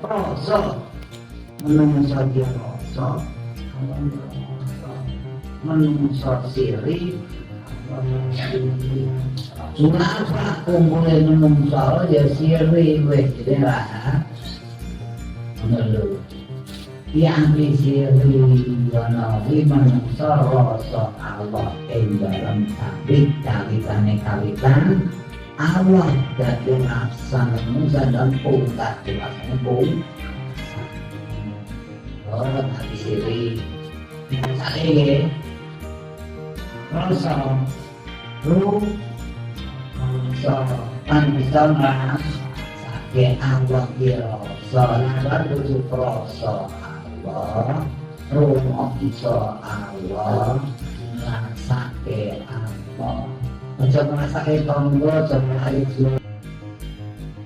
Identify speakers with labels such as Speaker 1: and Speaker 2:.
Speaker 1: rasa menungso rasa menungso sirik kenapa kumpulnya menungso ya sirik weh lah menurut yang disiri wanawi menungso rasa Allah yang dalam sabit kawitan Allah dadi laksanamu dan pungkat laksanamu pung orang habis diri saya rasa ruh rasa panisana sakit Allah kira salah tujuh rasa Allah rumah bisa Allah sakit Allah macam sakit tonggo macam itu